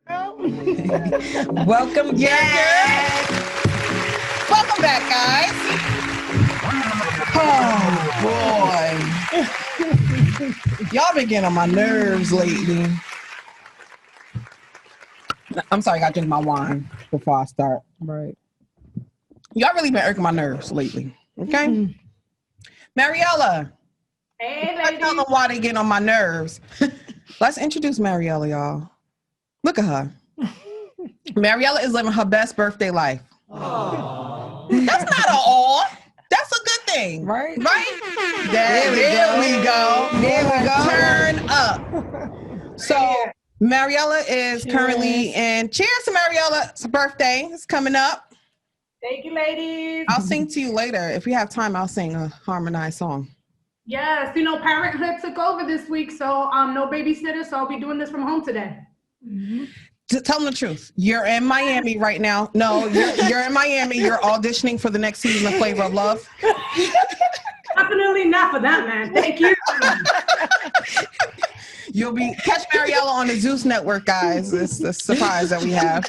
Welcome back. Welcome back, guys. Oh, boy. Y'all been getting on my nerves lately. I'm sorry, I got to drink my wine before I start. Right. Y'all really been irking my nerves lately, okay? Mariella. Hey, I tell them why they get on my nerves. Let's introduce Mariella, y'all. Look at her. Mariella is living her best birthday life. Aww. That's not an all. That's a good thing. Right? Right? There we go. There we go. Turn up. So Mariella is currently in. Cheers to Mariella's birthday. It's coming up. Thank you, ladies. I'll sing to you later. If we have time, I'll sing a harmonized song. Yes, parenthood took over this week, so no babysitter, so I'll be doing this from home today. Mm-hmm. Tell them the truth. You're in Miami right now. No, you're in Miami. You're auditioning for the next season of Flavor of Love. Definitely not for that, man. Thank you. You'll be catch Mariella on the Zeus Network, guys. It's a surprise that we have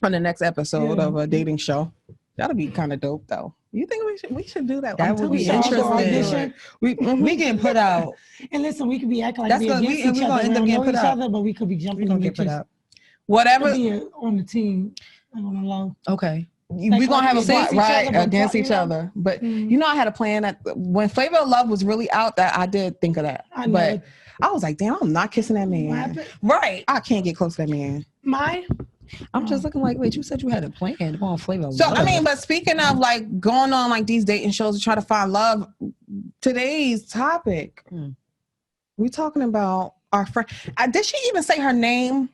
on the next episode of a dating show. That'll be kind of dope, though. You think we should do that? That would be interesting. We getting put out. And listen, we could be acting like we're against each other. Gonna end up getting put out. But we could be jumping on each other. Whatever. Be on the team. On the low. Okay. We're going to have a fight, right, against each other. But, I had a plan that when Flavor of Love was really out, that I did think of that. But I was like, damn, I'm not kissing that man. Right. I can't get close to that man. I'm just looking like, wait, you said you had a plan to go on Flavor of So, Love. but speaking of like going on like these dating shows to try to find love, today's topic, we're talking about our friend. Did she even say her name?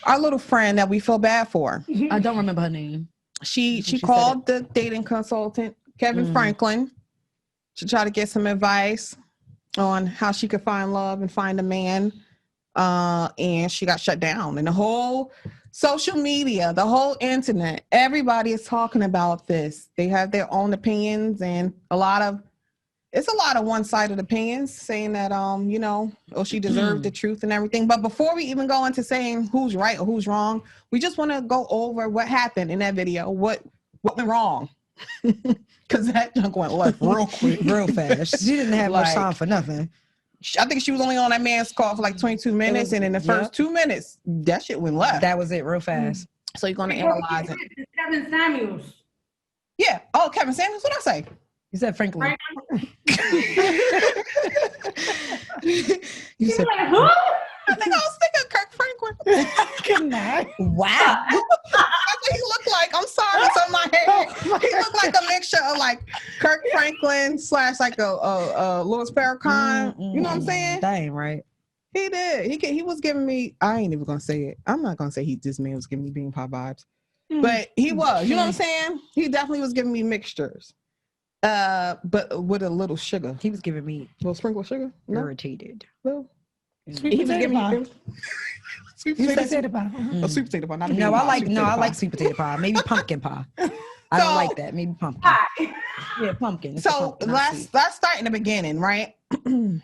Our little friend that we feel bad for. I don't remember her name. She called the dating consultant, Kevin Franklin, to try to get some advice on how she could find love and find a man. And she got shut down. And the whole social media, the whole internet, everybody is talking about this. They have their own opinions, and it's a lot of one-sided opinions saying that, she deserved the truth and everything. But before we even go into saying who's right or who's wrong, we just want to go over what happened in that video. What went wrong? Because that junk went left real quick, real fast. She didn't have much time for nothing. I think she was only on that man's call for like 22 minutes. And in the first 2 minutes, that shit went left. That was it real fast. So you're going to analyze it. Kevin Samuels. Yeah. Oh, Kevin Samuels. What'd I say? You said Franklin. You said like, who? I think I was thinking Kirk Franklin. Good night. Wow. That's what he looked like. I'm sorry, it's on my head. He looked like a mixture of like Kirk Franklin / like a Louis Farrakhan. You know what I'm saying? That ain't right. He did. He was giving me. I ain't even gonna say it. I'm not gonna say this man was giving me bean pie vibes, but he was. You know what I'm saying? He definitely was giving me mixtures. But with a little sugar. He was giving me a little sprinkle of sugar. No? Irritated. No. Sweet potato pie. Sweet potato pie. A sweet potato pie. Not I like sweet potato pie. Maybe pumpkin pie. I don't like that. Maybe pumpkin. Yeah, pumpkin. So let's start in the beginning, right?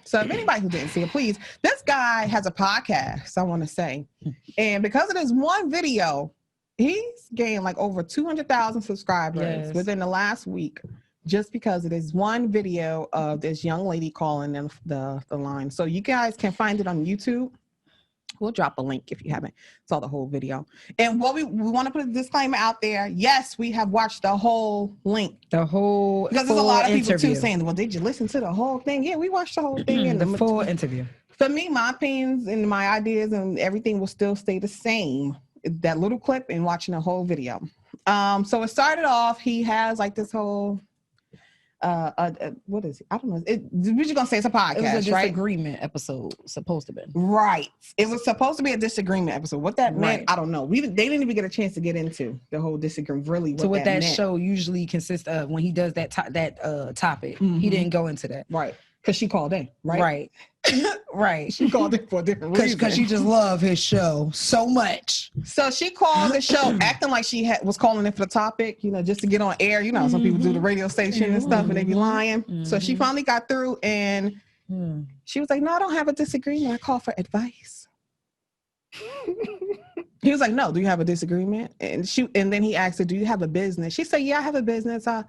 So if anybody who didn't see it, please. This guy has a podcast, I want to say. And because of this one video, he's gained like over 200,000 subscribers within the last week. Just because it is one video of this young lady calling the line. So you guys can find it on YouTube. We'll drop a link if you haven't saw the whole video. And what we want to put a disclaimer out there. Yes, we have watched the whole link. The whole Because there's a lot of people too saying, well, did you listen to the whole thing? Yeah, we watched the whole thing. And the full interview. For me, my opinions and my ideas and everything will still stay the same. That little clip and watching the whole video. So it started off, he has like this whole... what is it? I don't know. We're just gonna say it's a podcast, it was a right? disagreement episode, supposed to be. Right. It was supposed to be a disagreement episode. What that meant, I don't know. They didn't even get a chance to get into the whole disagreement. Really, what that show usually consists of when he does that topic, he didn't go into that. Right. Because she called in. Right. Right. Right. She called it for a different reason. Because she just loved his show so much. So she called the show acting like she was calling in for the topic, just to get on air. You know, some people do the radio station and stuff and they be lying. So she finally got through and she was like, no, I don't have a disagreement. I call for advice. was like, no, do you have a disagreement? And then he asked her, do you have a business? She said, yeah, I have a business. I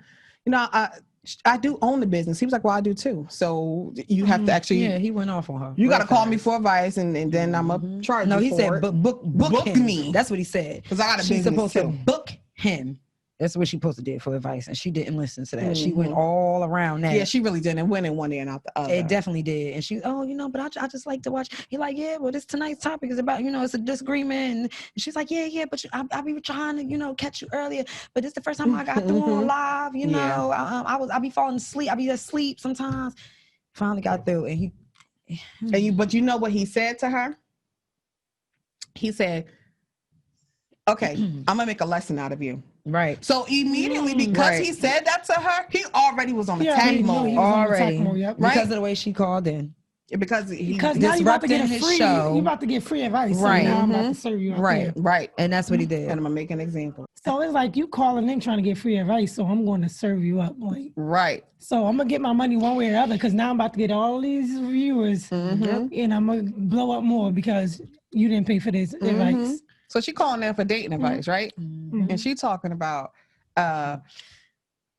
do own the business. He was like, well, I do too. So you have to actually. Yeah, he went off on her. You got to call me for advice, and then I'm going to charge you. No, he for said, it. book him. me. That's what he said. Because I got a She's business supposed too. to book him. That's what she supposed to do for advice, and she didn't listen to that. She went all around that. Yeah, she really didn't. Went in one ear and out the other. It definitely did. And she, but I just like to watch. He like, yeah, well, tonight's topic is about, it's a disagreement. And she's like, yeah, but I be trying to, catch you earlier. But this is the first time I got through on live, I be falling asleep. I be asleep sometimes. Finally got through, and but you know what he said to her? He said, okay, I'm going to make a lesson out of you. Right. So immediately, because he said that to her, he already was on attack mode. Right? Because of the way she called in. Because now you about to get free. Show. You about to get free advice. Right. So now I'm about to serve you. Right. And that's what he did. And I'm gonna make an example. So it's like you calling in trying to get free advice. So I'm going to serve you up. Right. So I'm gonna get my money one way or the other because now I'm about to get all these viewers, and I'm gonna blow up more because you didn't pay for this advice. So she calling in for dating advice, right? And she talking about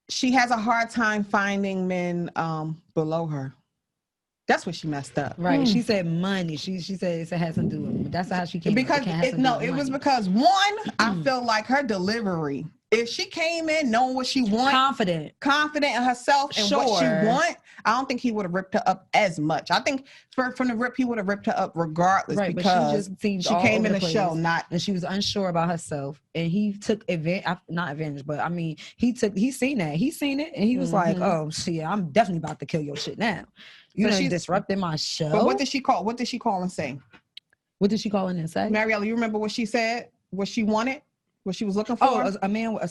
she has a hard time finding men below her. That's what she messed up. Right. She said money. She said it has something to do with it. But that's how she came because it was because one, I feel like her delivery. If she came in knowing what she wanted, confident in herself and what she want, I don't think he would have ripped her up as much. I think from the rip, he would have ripped her up regardless, right, because she came in the show and she was unsure about herself, and he took not advantage, but I mean, he seen that, and he was like, oh shit, I'm definitely about to kill your shit now. You know, disrupting my show. But what did she call? What did she call and say? What did she call in and say? Mariella, you remember what she said? What she wanted? What she was looking for? Oh, a man with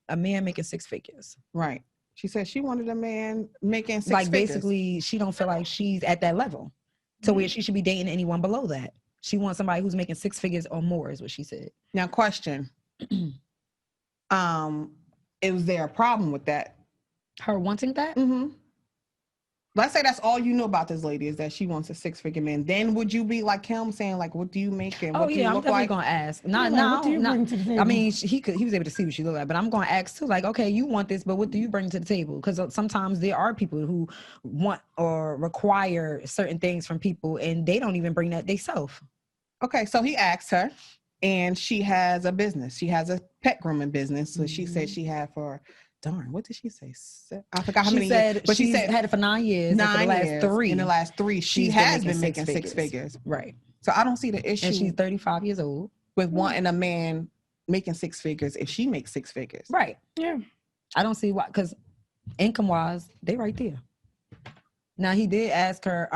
a man making six figures. Right. She said she wanted a man making six figures. Basically, she don't feel like she's at that level to where she should be dating anyone below that. She wants somebody who's making six figures or more, is what she said. Now, question. Was there a problem with that? Her wanting that? Mm-hmm. Let's say that's all you know about this lady is that she wants a six-figure man. Then would you be like him, saying like, "What do you make and what do you look like?" I'm definitely gonna ask. What do you bring to the table? I mean, he was able to see what she looked like, but I'm gonna ask too. Like, okay, you want this, but what do you bring to the table? Because sometimes there are people who want or require certain things from people, and they don't even bring that themselves. Okay, so he asked her, and she has a business. She has a pet grooming business. So she said she had for. Darn, what did she say? I forgot how many years. But she said had it for 9 years. 9 years. In the last 3, she has been making six figures. Right. So I don't see the issue. And she's 35 years old. With wanting a man making six figures if she makes six figures. Right. Yeah. I don't see why, because income-wise, they right there. Now, he did ask her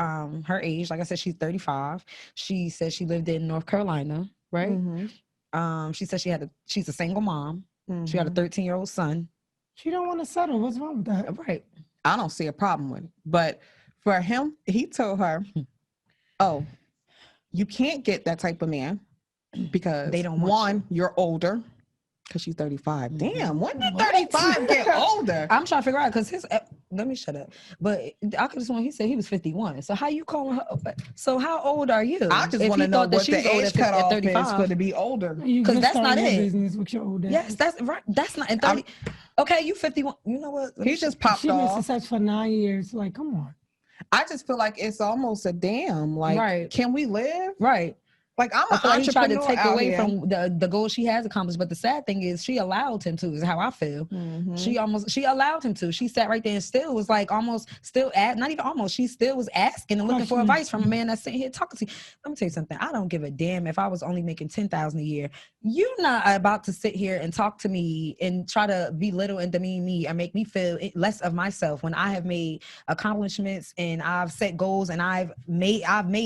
her age. Like I said, she's 35. She said she lived in North Carolina, right? Mm-hmm. She said she's a single mom. Mm-hmm. She got a 13-year-old son. She don't want to settle. What's wrong with that? Right. I don't see a problem with it. But for him, he told her, oh, you can't get that type of man because they don't want you're older. Because she's 35. Damn, when did 35 get older? I'm trying to figure out because let me shut up. But I could have sworn he said he was 51. So how you calling her? So how old are you? I just want to know what the age cutoff is for to be older. Because that's not it. Business with your old age. Yes, that's right. That's not in 30. Okay, you 51. You know what? He just popped off. She been success for 9 years. Like, come on. I just feel like it's almost a damn. Like, Can we live? Right. Like I'm an entrepreneur. He tried to take away here. from the goal she has accomplished, but the sad thing is she allowed him to. Is how I feel. Mm-hmm. She allowed him to. She sat right there and still was like not even almost. She still was asking and looking for advice from a man that's sitting here talking to you. Let me tell you something. I don't give a damn if I was only making $10,000 a year. You're not about to sit here and talk to me and try to belittle and demean me and make me feel less of myself when I have made accomplishments and I've set goals and I've made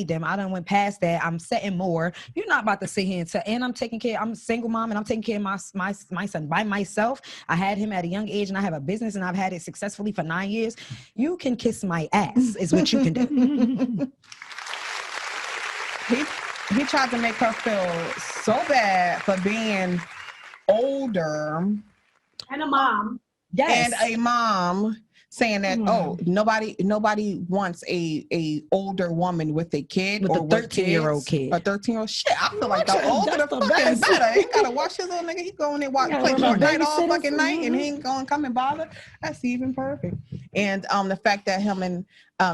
them. I done went past that. I'm setting more. You're not about to sit here and I'm a single mom and I'm taking care of my son by myself. I had him at a young age and I have a business and I've had it successfully for 9 years. You can kiss my ass is what you can do. He tried to make her feel so bad for being older. And a mom. Yes. And a mom saying that nobody wants a older woman with a kid with or a 13-year-old kid. A 13-year-old shit. I feel like the older the fucking better. He gotta watch his little nigga. He going and play Fortnite all fucking night, and he ain't gonna come and bother. That's even perfect. And the fact that him and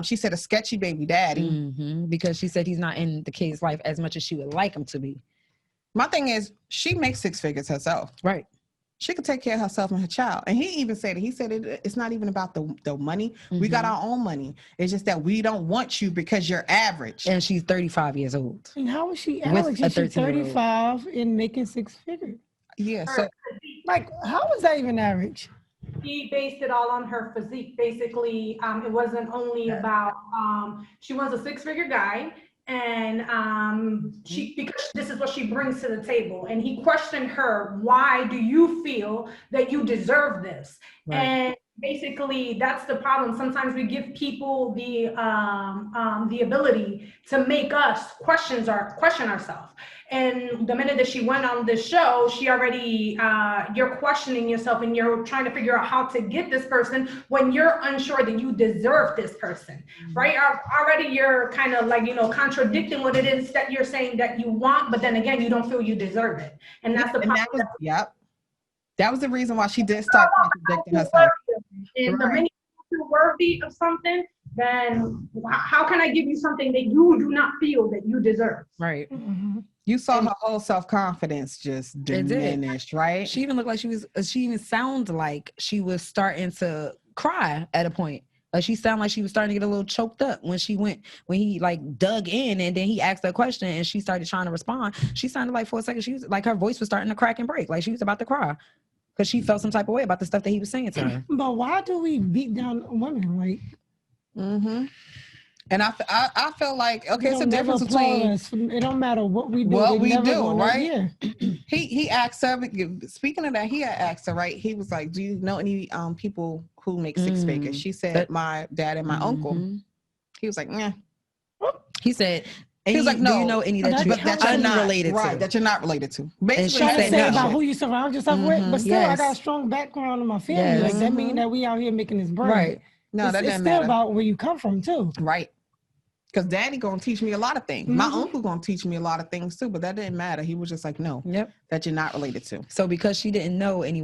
she said a sketchy baby daddy because she said he's not in the kid's life as much as she would like him to be. My thing is, she makes 6 figures herself. Right. She could take care of herself and her child. And he even said it. He said it's not even about the money. We got our own money. It's just that we don't want you because you're average. And she's 35 years old. And how is she average? She's 35 and making 6 figures. Yeah. So, like, how is that even average? He based it all on her physique. Basically, it wasn't only about, she was a 6-figure guy. And because this is what she brings to the table. And he questioned her, why do you feel that you deserve this? Right. And basically, that's the problem. Sometimes we give people the ability to make us question ourselves. And the minute that she went on this show, she already, you're questioning yourself and you're trying to figure out how to get this person when you're unsure that you deserve this person, right? Already you're kind of like, contradicting what it is that you're saying that you want, but then again, you don't feel you deserve it. And that's the problem. That was the reason why she did start contradicting herself. And the minute you're worthy of something, then how can I give you something that you do not feel that you deserve? Right. You saw her whole self-confidence just diminish, right? She even looked like she even sounded like she was starting to cry at a point. She sounded like she was starting to get a little choked up when he like dug in and then he asked her a question and she started trying to respond. She sounded like for a second, she was like, her voice was starting to crack and break. Like she was about to cry because she felt some type of way about the stuff that he was saying to her. But why do we beat down women? Like, and I feel like, okay, it's a difference between it don't matter what we do. What we do, right? He asked her, speaking of that, he had asked her, right? He was like, do you know any people who make 6 figures? She said, my dad and my uncle. He was like, yeah. He said, he was like, no, do you know any that you're not related to? Right, that you're not related to. Basically, and she said about who you surround yourself with, but still, I got a strong background in my family. Like that means that we out here making this bread. Right. No, that doesn't matter. It's still about where you come from too. Right. Because daddy gonna teach me a lot of things. My uncle gonna teach me a lot of things too, but that didn't matter. He was just like, no, that you're not related to. So because she didn't know any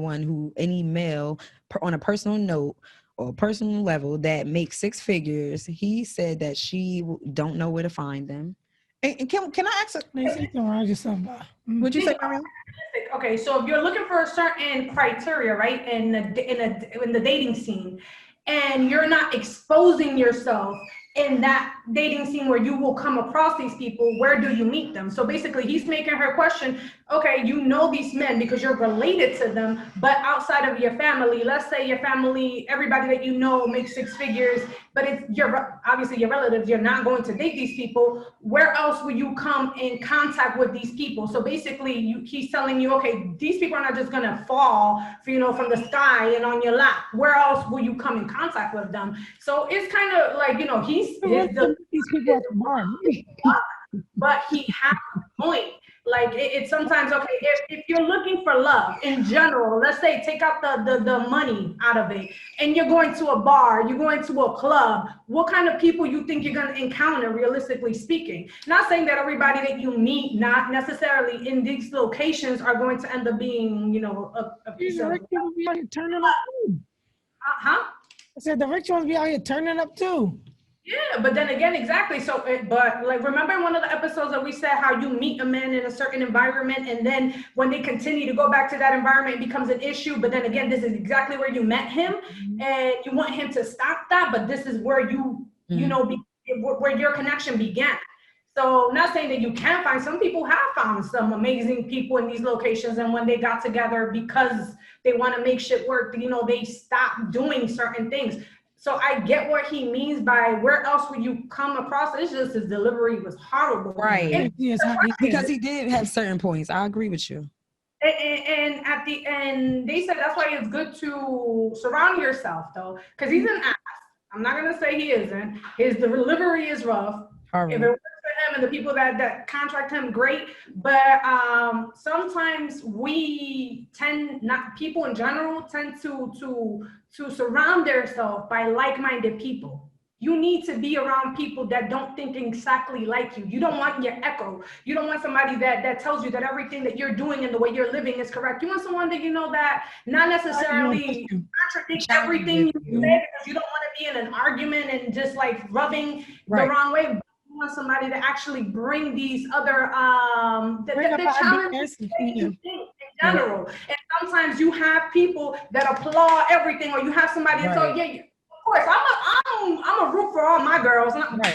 male on a personal note or personal level that makes 6 figures, he said that she don't know where to find them. And can I ask around yourself? Would you say, Mariam? Okay, so if you're looking for a certain criteria, right, in the dating scene, and you're not exposing yourself in that dating scene where you will come across these people, where do you meet them? So basically he's making her question, okay, you know these men because you're related to them, but outside of your family, let's say your family, everybody that you know makes 6 figures, but it's obviously your relatives, you're not going to date these people. Where else will you come in contact with these people? So basically he's telling you, okay, these people are not just gonna fall from the sky and on your lap. Where else will you come in contact with them? So it's kind of like, these people at the bar. But he has a point. Like it's sometimes, okay, if you're looking for love in general, let's say take out the money out of it, and you're going to a bar, you're going to a club, what kind of people you think you're going to encounter, realistically speaking? Not saying that everybody that you meet, not necessarily in these locations, are going to end up being, a piece of... turning up too. Huh? I said the rich ones be out here turning up too. Yeah, but then again, exactly. So, but like, remember in one of the episodes that we said how you meet a man in a certain environment, and then when they continue to go back to that environment, it becomes an issue. But then again, this is exactly where you met him, and you want him to stop that. But this is where where your connection began. So, not saying that you can't find. Some people have found some amazing people in these locations, and when they got together because they want to make shit work, they stop doing certain things. So I get what he means by where else would you come across? It's just his delivery was horrible. Right. Because he did have certain points. I agree with you. And at the end, they said that's why it's good to surround yourself, though, because he's an ass. I'm not going to say he isn't. His delivery is rough. If it works for and the people that contract him, great. But sometimes people in general tend to surround themselves by like-minded people. You need to be around people that don't think exactly like you. You don't want your echo. You don't want somebody that tells you that everything that you're doing and the way you're living is correct. You want someone that that not necessarily contradict everything you say, because you don't want to be in an argument and just like rubbing the wrong way. But you want somebody to actually bring these other the challenges in general. And sometimes you have people that applaud everything, or you have somebody that tell you, of course, I'm a root for all my girls.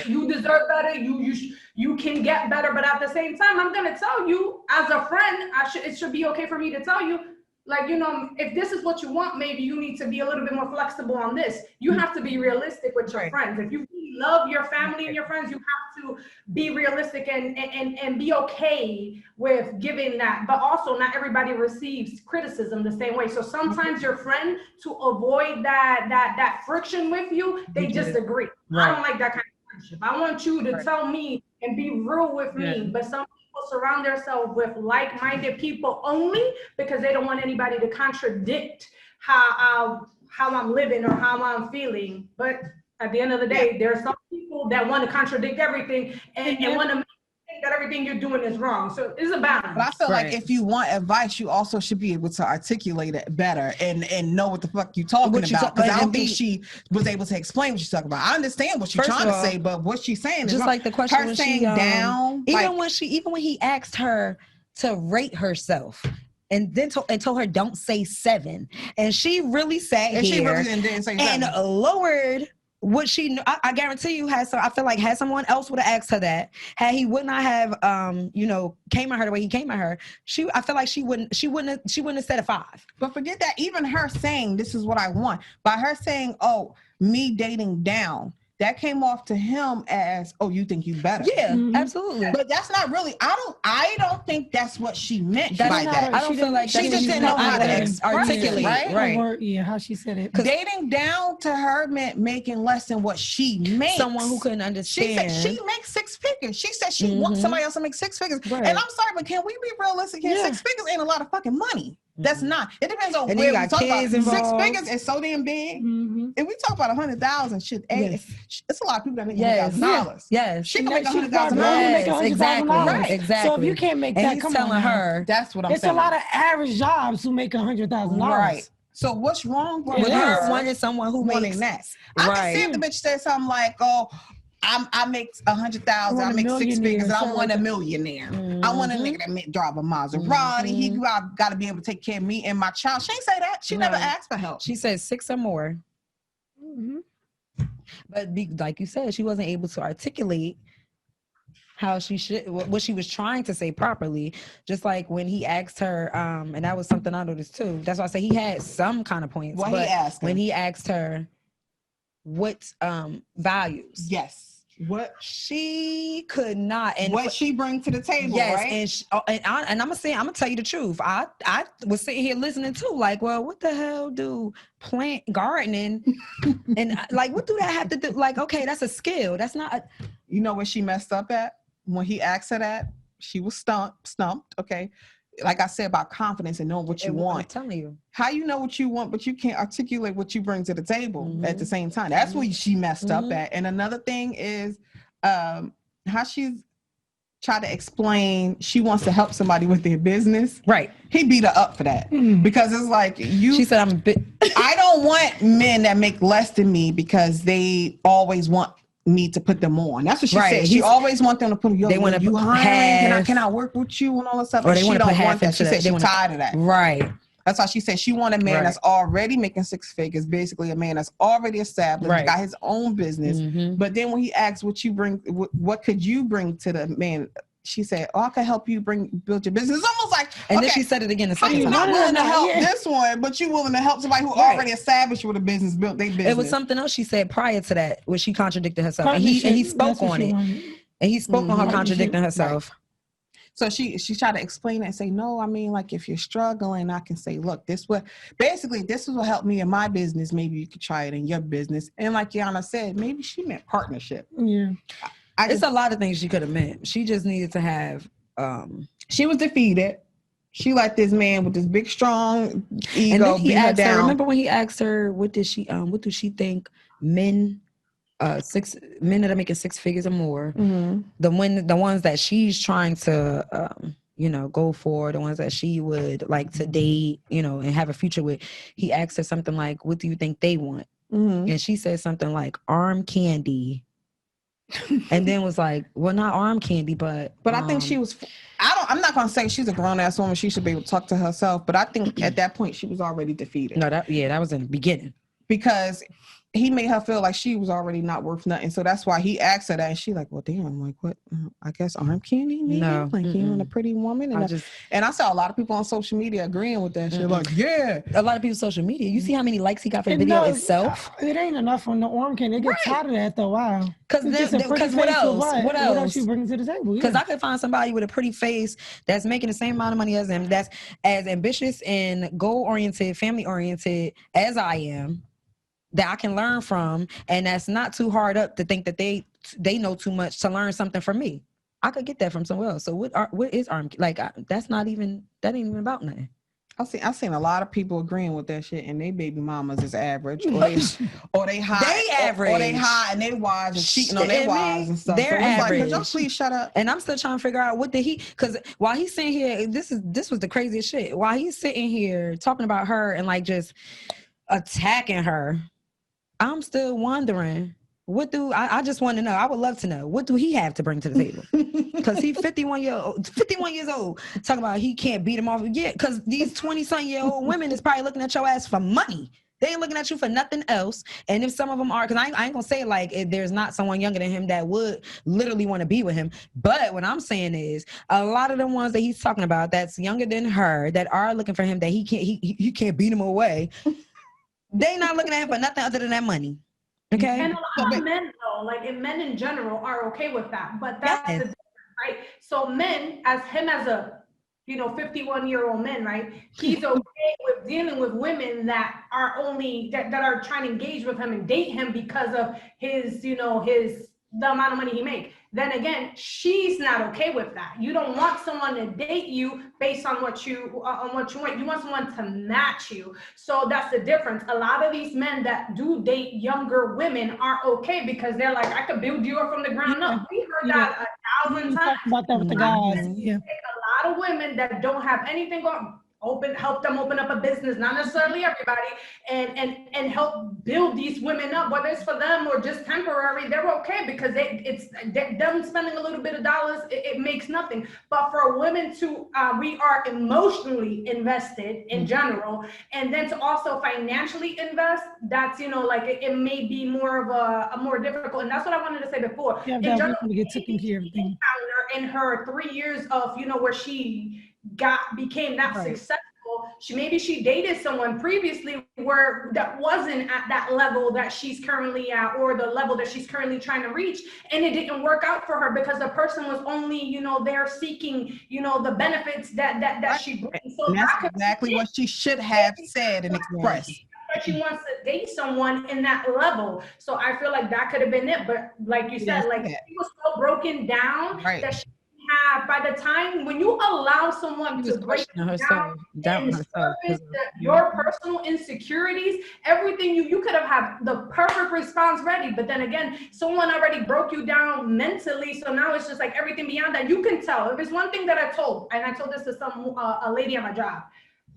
You deserve better. You can get better, but at the same time, I'm gonna tell you as a friend, it should be okay for me to tell you, like, if this is what you want, maybe you need to be a little bit more flexible on this. You have to be realistic with your friends. If you really love your family and your friends, you have to be realistic and be okay with giving that. But also, not everybody receives criticism the same way. So sometimes your friend, to avoid that friction with you, they disagree. I don't like that kind of friendship. I want you to tell me and be real with me. But some people surround themselves with like-minded people only because they don't want anybody to contradict how I'm living or how I'm feeling. But at the end of the day, there are some people that want to contradict everything and want to think that everything you're doing is wrong. So it's a balance. But I feel like if you want advice, you also should be able to articulate it better and know what the fuck you're talking about. Because I don't think she was able to explain what she's talking about. I understand what she's trying to say, but what she's saying is just like the question her saying down. Even when he asked her to rate herself. And then told her don't say 7, and she really sat and here she really didn't say 7 and lowered what she. I guarantee you I feel like had someone else would have asked her that, had he would not have came at her the way he came at her. I feel like she wouldn't have said a 5. But forget that. Even her saying this is what I want, by her saying, "Oh, me dating down." That came off to him as, "Oh, you think you better?" Yeah, absolutely. But that's not really. I don't think that's what she meant by that. I don't feel like she just didn't know how to articulate, right? Yeah, how she said it. Dating down to her meant making less than what she makes. Someone who couldn't understand. She said she makes 6 figures. She said she wants somebody else to make 6 figures. Right. And I'm sorry, but can we be realistic here? 6 figures ain't a lot of fucking money. That's not. It depends on where we talk about. Involved. 6 figures is so damn big. If we talk about 100,000, shit, it's a lot of people that make $100,000. Yes, she can make $100,000. Exactly. Right. Exactly. So if you can't make that, come on, her. That's what I'm saying. It's a lot of average jobs who make $100,000. Right. So what's wrong with her wanting someone who makes that? I can see if the bitch said something like, "Oh, I make 100,000. I make 6 figures. And I want a millionaire. I want a nigga that drive a Maserati. He got to be able to take care of me and my child." She ain't say that. She never asked for help. She said 6 or more. But like you said, she wasn't able to articulate how she should, what she was trying to say properly. Just like when he asked her, and that was something I noticed too. That's why I say he had some kind of points. What he asked her? When he asked her what values. Yes. What she could not, and what she bring to the table, yes, right? And I'm gonna tell you the truth. I was sitting here listening too, like, well, what the hell do plant gardening and like what do that have to do? Like, okay, that's a skill. That's not. You know where she messed up at when he asked her that? She was stumped. Okay. Like I said about confidence and knowing what you want. I'm telling you. How you know what you want, but you can't articulate what you bring to the table at the same time. That's where she messed up at. And another thing is how she's tried to explain she wants to help somebody with their business. Right. He beat her up for that. Because it's like she said, I don't want men that make less than me because they always want me to put them on. That's what she said. She always want them to put they want to you hiring, can I work with you and all that stuff. Or they want to put half that. She said she's tired of that. Right. That's why she said she want a man that's already making 6 figures, basically a man that's already established, got his own business. But then when he asked what you bring, what could you bring to the man? She said, "Oh, I can help you build your business." It's almost like, and then she said it again. I'm not willing to help this one, but you willing to help somebody who already established with a business, built their business. It was something else she said prior to that, where she contradicted herself, and he spoke on it, and he spoke on her contradicting herself. So she tried to explain it and say, "No, I mean, like if you're struggling, I can say, look, this is what helped me in my business. Maybe you could try it in your business." And like Yana said, maybe she meant partnership. Yeah. It's a lot of things she could have meant. She just needed to have. She was defeated. She let this man with this big strong ego and then he beat her asked down. her. Remember when he asked her, what do she think men? 6 men that are making 6 figures or more. Mm-hmm. The ones that she's trying to go for, the ones that she would like to date, and have a future with. He asked her something like, what do you think they want? Mm-hmm. And she said something like arm candy. And then was like, well, not arm candy, but I think she was. I'm not gonna say she's a grown ass woman. She should be able to talk to herself. But I think at that point she was already defeated. No, that was in the beginning. Because he made her feel like she was already not worth nothing. So that's why he asked her that. And she like, well, damn, like what? I guess arm candy, maybe? No. Like, you know, a pretty woman. And I saw a lot of people on social media agreeing with that shit. Like, yeah. A lot of people on social media. You see how many likes he got for the video itself? It ain't enough on the arm candy. They get tired of that after a while. Because what else? What else you bring to the table? Because I could find somebody with a pretty face that's making the same amount of money as him, that's as ambitious and goal-oriented, family-oriented as I am, that I can learn from, and that's not too hard up to think that they know too much to learn something from me. I could get that from somewhere else. So what is arm? Like that ain't even about nothing. I've seen a lot of people agreeing with that shit, and they baby mamas is average, or they high, they average, or they high, and they wives and cheating on their wives and stuff. They're average. Like, y'all please shut up. And I'm still trying to figure out what did he? Because while he's sitting here, this was the craziest shit. While he's sitting here talking about her and like just attacking her, I'm still wondering, I just want to know. I would love to know, what do he have to bring to the table? Because he's 51 years old, talking about he can't beat him off. Yeah, because these 20-something-year-old women is probably looking at your ass for money. They ain't looking at you for nothing else. And if some of them are, because I ain't going to say like there's not someone younger than him that would literally want to be with him. But what I'm saying is a lot of the ones that he's talking about that's younger than her, that are looking for him, that he can't beat him away. They not looking at him for nothing other than that money. Okay. And a lot of men though, like men in general are okay with that. But that's the difference, right? So men, as a 51-year-old man, right? He's okay with dealing with women that are that are trying to engage with him and date him because of his, the amount of money he makes. Then again, she's not okay with that. You don't want someone to date you based on what you want. You want someone to match you. So that's the difference. A lot of these men that do date younger women are okay because they're like, I could build you up from the ground up. We heard that 1,000 times. About that with the guys. Yeah. A lot of women that don't have anything going. Help them open up a business, not necessarily everybody, and help build these women up, whether it's for them or just temporary. They're okay because it's them spending a little bit of dollars. It makes nothing. But for women we are emotionally invested in general, and then to also financially invest. That's it may be more of a more difficult, and that's what I wanted to say before. Yeah, in general, to get taken care of things. In her 3 years of where she became that successful, she dated someone previously where that wasn't at that level that she's currently at, or the level that she's currently trying to reach, and it didn't work out for her because the person was only there seeking the benefits that she brings. So that's exactly what she should have said and expressed. But she wants to date someone in that level. So I feel like that could have been it. But like you said, she was so broken down that she have, by the time when you allow someone to break herself down and surface your personal insecurities, everything you could have had the perfect response ready, but then again, someone already broke you down mentally. So now it's just like everything beyond that. You can tell. If there's one thing that I told this to a lady at my job,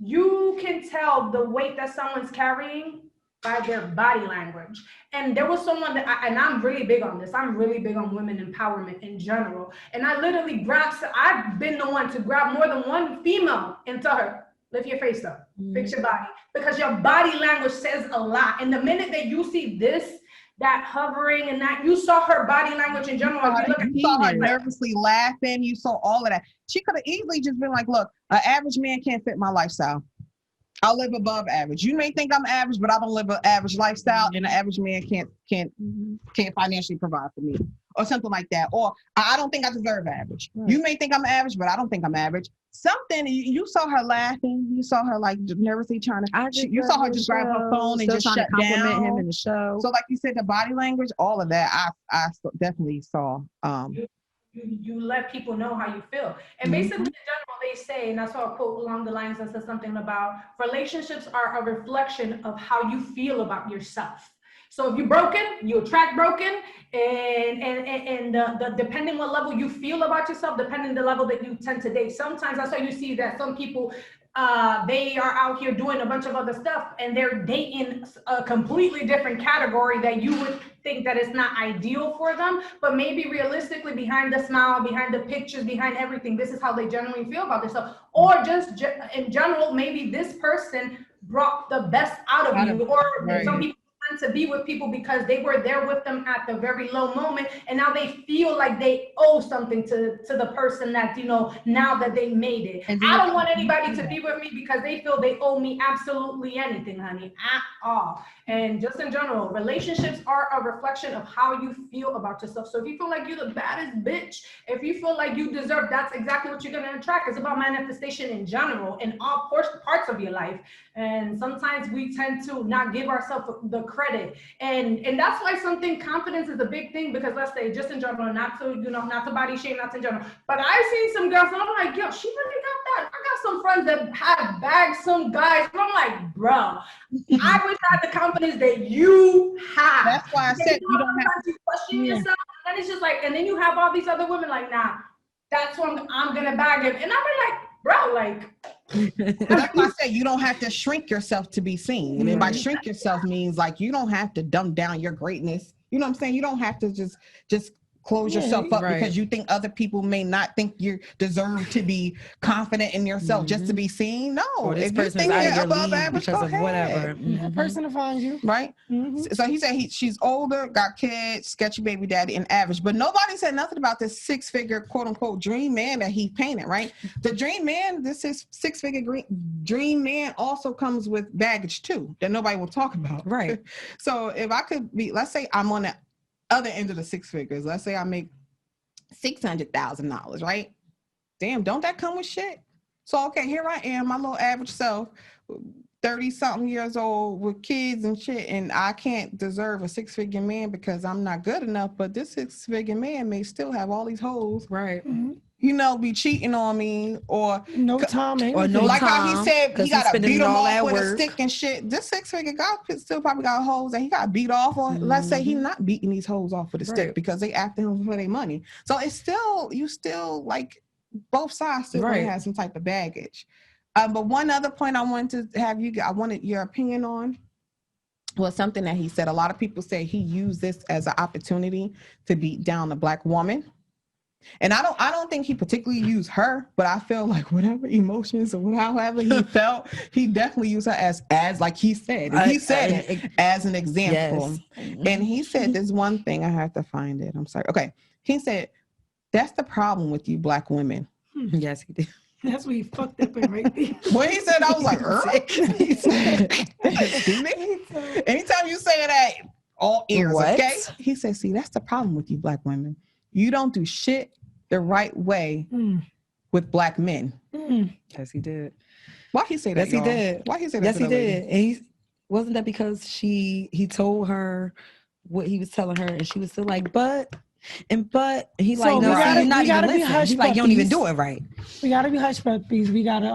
you can tell the weight that someone's carrying by their body language. And there was someone that, and I'm really big on this. I'm really big on women empowerment in general. And I literally I've been the one to grab more than one female and tell her, lift your face up, fix your body. Because your body language says a lot. And the minute that you see that hovering and that, you saw her body language in general. You saw her nervously laughing. You saw all of that. She could have easily just been like, look, an average man can't fit my lifestyle. I live above average. You may think I'm average, but I don't live an average lifestyle, and an average man can't financially provide for me, or something like that. Or I don't think I deserve average. Right. You may think I'm average, but I don't think I'm average. something. You saw her laughing. You saw her like nervously trying to. You saw her just grab her phone and just shut down. Him in the show. So, like you said, the body language, all of that, I definitely saw. You let people know how you feel. And basically, in general, they say, and I saw a quote along the lines that says something about relationships are a reflection of how you feel about yourself. So if you're broken, you attract broken, and the depending what level you feel about yourself, depending the level that you tend to date. Sometimes that's why you see that some people, they are out here doing a bunch of other stuff, and they're dating a completely different category that you would think that it's not ideal for them, but maybe realistically behind the smile, behind the pictures, behind everything, this is how they genuinely feel about themselves. Or just in general, maybe this person brought the best out of you, or some people to be with people because they were there with them at the very low moment, and now they feel like they owe something to the person that, you know, now that they made it. I don't want anybody to be with me because they feel they owe me absolutely anything, honey, at all. And just in general, relationships are a reflection of how you feel about yourself. So if you feel like you're the baddest bitch, if you feel like you deserve, that's exactly what you're going to attract. It's about manifestation in general, in all parts of your life. And sometimes we tend to not give ourselves the credit. And that's why confidence is a big thing, because let's say just in general, not to body shame, not in general, but I've seen some girls and I'm like, yo, she really got that. I got some friends that have bagged some guys, and I'm like, bro, I wish I had the confidence that you have. That's why I said you don't have to question yourself. And it's just like, and then you have all these other women like, nah, that's what I'm gonna bag him. And I'm like, bro, like, that's why I said you don't have to shrink yourself to be seen. And by shrink yourself means like you don't have to dumb down your greatness. You know what I'm saying? You don't have to just close yourself up because you think other people may not think you deserve to be confident in yourself just to be seen. No, or this person is out of your league because of whatever. That person to find you, right? So he said she's older, got kids, sketchy baby daddy, and average. But nobody said nothing about this six-figure quote unquote dream man that he painted. Right? The dream man, this is six-figure dream man, also comes with baggage too that nobody will talk about. Right. So if I could be, let's say I'm on the other end of the six figures. Let's say I make $600,000, right? Damn, don't that come with shit? So, okay, here I am, my little average self, 30-something years old with kids and shit, and I can't deserve a six-figure man because I'm not good enough, but this six-figure man may still have all these hoes. Right. You know, be cheating on me or no timing. Or no like time, how he said he got to beat him off with a stick and shit. This six-figure guy still probably got hoes and he got beat off on. Let's say he's not beating these hoes off with a stick because they after him for their money. So it's still, you still like both sides still have some type of baggage. But one other point I wanted to have I wanted your opinion on was something that he said. A lot of people say he used this as an opportunity to beat down a Black woman. And I don't think he particularly used her, but I feel like whatever emotions or however he felt, he definitely used her as like he said. He said it as an example. Yes. And he said there's one thing, I have to find it. I'm sorry. Okay. He said, that's the problem with you Black women. Yes, he did. That's what he fucked up in right there. When he said, I was like, anytime you say that, all ears, okay? He said, see, that's the problem with you Black women. You don't do shit the right way with Black men. Yes, he did. Why he say that? Yes, he did. Why he say that? Yes, he did. And wasn't that because he told her what he was telling her, and she was still like, but he's so like, no, you're not even listening. He's like, you don't even do it right. We gotta be hush puppies. We gotta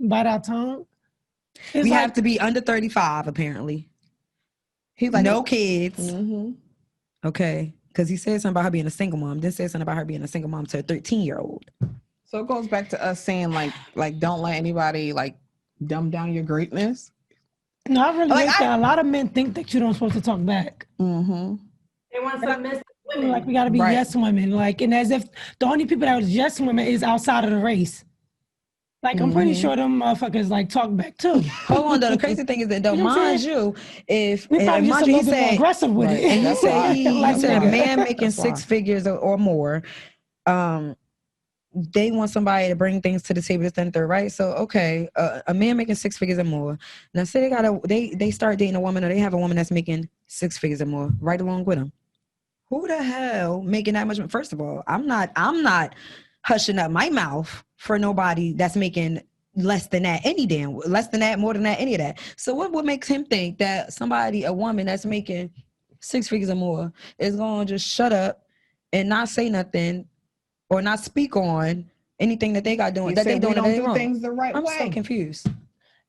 bite our tongue. We have to be under 35, apparently. He's like, no kids. Okay. Because he said something about her being a single mom. Then said something about her being a single mom to a 13-year-old. So it goes back to us saying like don't let anybody like dumb down your greatness. No, I really like that. A lot of men think that you don't supposed to talk back. They want some women. Like we gotta be yes women. Like, and as if the only people that was yes women is outside of the race. Like, I'm pretty sure them motherfuckers like talk back too. Hold on, though. The crazy thing is that, though, mind you, if we probably just a little bit more aggressive with it. And he said a man making six figures or more, they want somebody to bring things to the table that's done third, right? So, okay, a man making six figures or more. Now, say they start dating a woman, or they have a woman that's making six figures or more, right along with them. Who the hell making that much? First of all, I'm not hushing up my mouth for nobody that's making less than that, less than that, more than that, any of that. So what makes him think that a woman that's making 6 figures or more is going to just shut up and not say nothing or not speak on anything that they got doing, that they doing anything wrong? Things the right way. I'm so confused.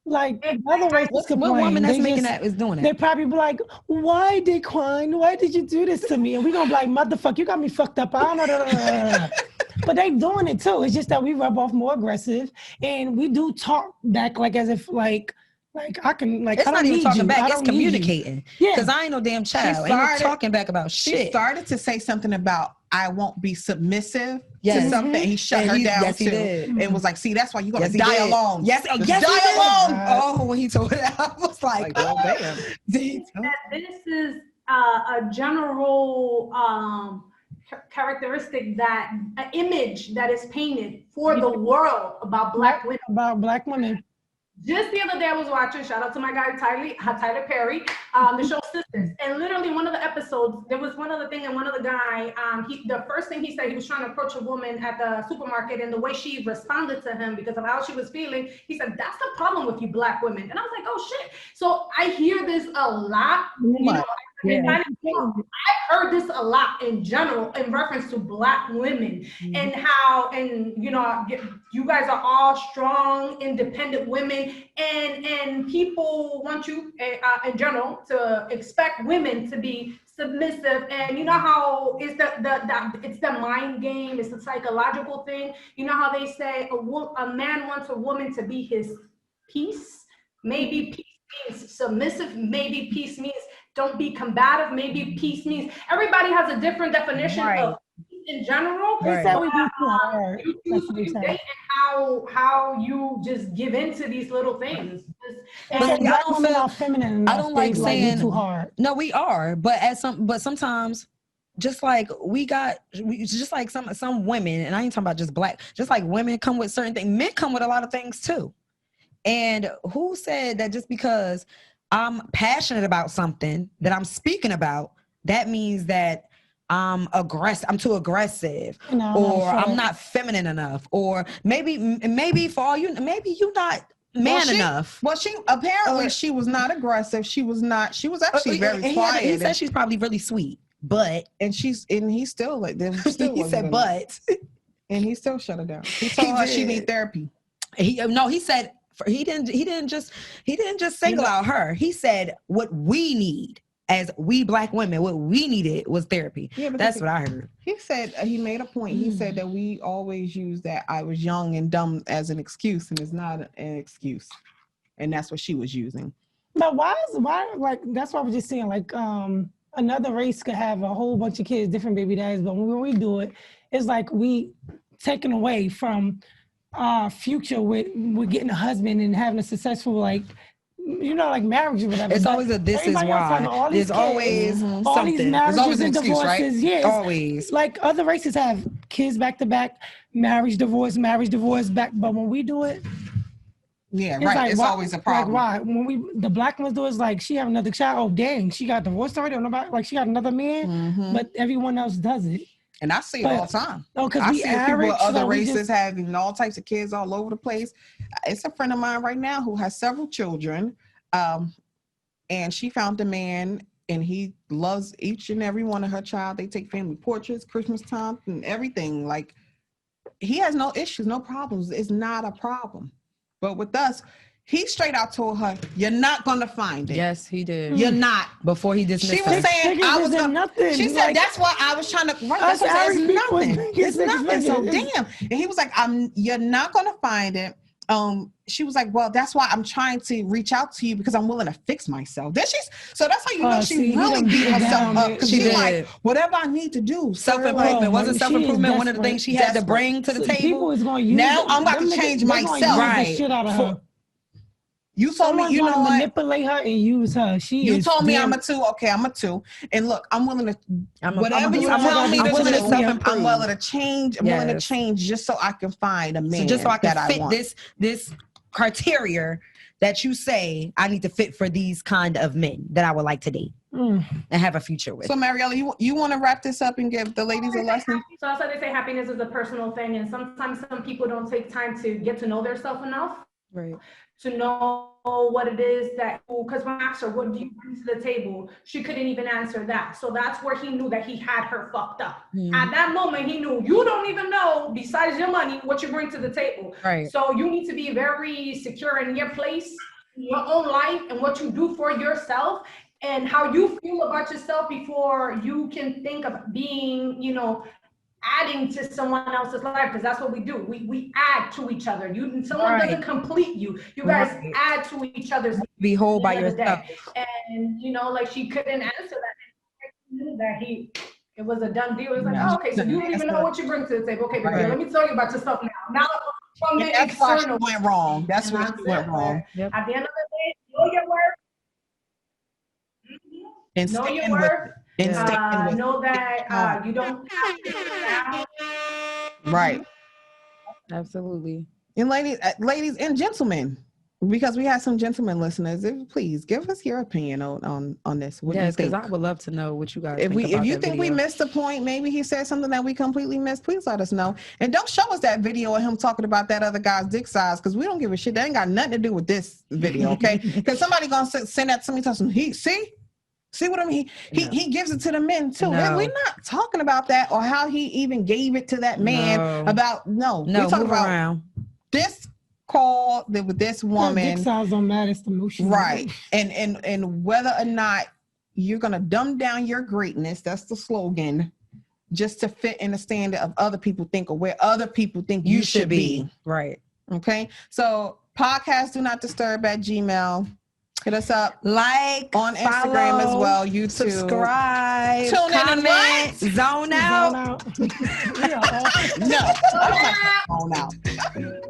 Like other races what complain. woman that's making that is doing it? They probably be like, "Why, Daquan? Why did you do this to me?" And we gonna be like, "Motherfucker, you got me fucked up." I don't know. But they doing it too. It's just that we rub off more aggressive, and we do talk back like as if like I can like. It's I don't not even need talking you. back. It's communicating. Yeah, because I ain't no damn child. Ain't no talking back about shit. She started to say something about I won't be submissive to something. He shut her down too, and was like, "See, that's why you gonna die alone." Yes, die alone. Oh, when he told her that, I was like, well, damn. This is a general characteristic, that an image that is painted for the world about Black women. About Black women. Just the other day I was watching, shout out to my guy Tyler Perry, the show Sisters. And literally one of the episodes, there was one other thing, and one of the guy, the first thing he said, he was trying to approach a woman at the supermarket, and the way she responded to him because of how she was feeling, he said, "That's the problem with you Black women." And I was like, oh shit. So I hear this a lot, you know. I've heard this a lot in general in reference to Black women, and how, and you know, you guys are all strong, independent women, and people want you in general to expect women to be submissive. And you know how it's it's the mind game, it's the psychological thing. You know how they say a man wants a woman to be his piece. Maybe peace means submissive. Maybe peace means don't be combative. Maybe peace means, everybody has a different definition of peace in general. They said we do too hard. And how you just give into these little things. But I don't feel feminine. I don't like saying too hard. No, we are, but sometimes. Just like just like some women, and I ain't talking about just Black, just like women come with certain things, men come with a lot of things too. And who said that just because I'm passionate about something that I'm speaking about, that means that I'm too aggressive, or I'm not feminine enough, or maybe for all you, maybe you're not enough. Well, she apparently she was not aggressive. She was actually very quiet. He said she's probably really sweet. But he still like them. He said, but, and he still shut her down. He told her she need therapy. He said he didn't just single out her. He said what we need as we Black women, what we needed was therapy. Yeah, that's what I heard. He said he made a point. He said that we always use that I was young and dumb as an excuse, and it's not an excuse, and that's what she was using. But why like that's what I was just saying, like another race could have a whole bunch of kids, different baby daddies, but when we do it, it's like we taken away from our future with getting a husband and having a successful, like, you know, like marriage or whatever. It's always this is why. There's always something. All these marriages, there's always an and excuse, divorces. right? Yes. Always. Like other races have kids back to back, marriage, divorce, back. But when we do it, yeah, right. Like, it's always a problem. Like, why? When the Black ones do it, it's like she have another child. Oh, dang, she got divorced already. Or nobody, like she got another man, but everyone else does it. And I see it all the time. No, because I see people with other races having all types of kids all over the place. It's a friend of mine right now who has several children, and she found a man, and he loves each and every one of her child. They take family portraits, Christmas time, and everything. Like, he has no issues, no problems. It's not a problem. But with us, he straight out told her, "You're not gonna find it." Yes, he did. You're not. Before he dismissed She was saying, "I was gonna." Nothing. She said, "That's why I was trying to." Right, that's what it's nothing. It's nothing. So damn. And he was like, You're not gonna find it." She was like, "Well, that's why I'm trying to reach out to you because I'm willing to fix myself." So that's how you know she really beat herself up, because she's like, whatever I need to do. Self-improvement. Wasn't self-improvement one of the things she had to bring to the table? People is going to use now I'm about to change myself. Right. Shit out of her. You told me, you know what? Manipulate her and use her. You told me I'm a 2. Okay, I'm a 2. And look, I'm willing to whatever you tell me to do. I'm willing to change. I'm willing to change just so I can find a man just so I can that fit I want. this criteria that you say I need to fit for these kind of men that I would like to date. and have a future with. So Mariella, you want to wrap this up and give the ladies a lesson? So that's why they say happiness is a personal thing, and sometimes some people don't take time to get to know themselves enough. Right. To know what it is that, because when I asked her, what do you bring to the table? She couldn't even answer that. So that's where he knew that he had her fucked up. At that moment, he knew you don't even know, besides your money, what you bring to the table. Right. So you need to be very secure in your place, in your own life, and what you do for yourself, and how you feel about yourself before you can think of being, adding to someone else's life, because that's what we do. We add to each other. Someone doesn't complete you. You guys add to each other's. Be whole by yourself. And like she couldn't answer that. Knew that it was a done deal. It was like, oh, okay, so you don't even know what you bring to the table. Okay, baby, let me tell you about yourself now. Now from the that's why she external. went wrong. That's where she went wrong. Yep. At the end of the day, know your worth. And know your stand worth. with it. And stand with know that you don't have to sit down. Right. Absolutely. And ladies and gentlemen, because we have some gentlemen listeners, please give us your opinion on this. What do you think? Because I would love to know what you guys if think about you that think video. we missed a point, maybe he said something that we completely missed, please let us know. And don't show us that video of him talking about that other guy's dick size, because we don't give a shit. That ain't got nothing to do with this video, okay? Because somebody gonna send that to me, telling me, see what I mean? He gives it to the men too. No. We're not talking about that or how he even gave it to that man. We're talking about this call with this woman. Dick size don't matter, it's the motion. Right. And whether or not you're gonna dumb down your greatness, that's the slogan, just to fit in the standard of other people think or where other people think you should be. Right. Okay. So podcast do not disturb at Gmail. Hit us up. Like on Instagram as well. YouTube. Subscribe. Tune in and what? Zone out. Zone out. No. I'm not zone out.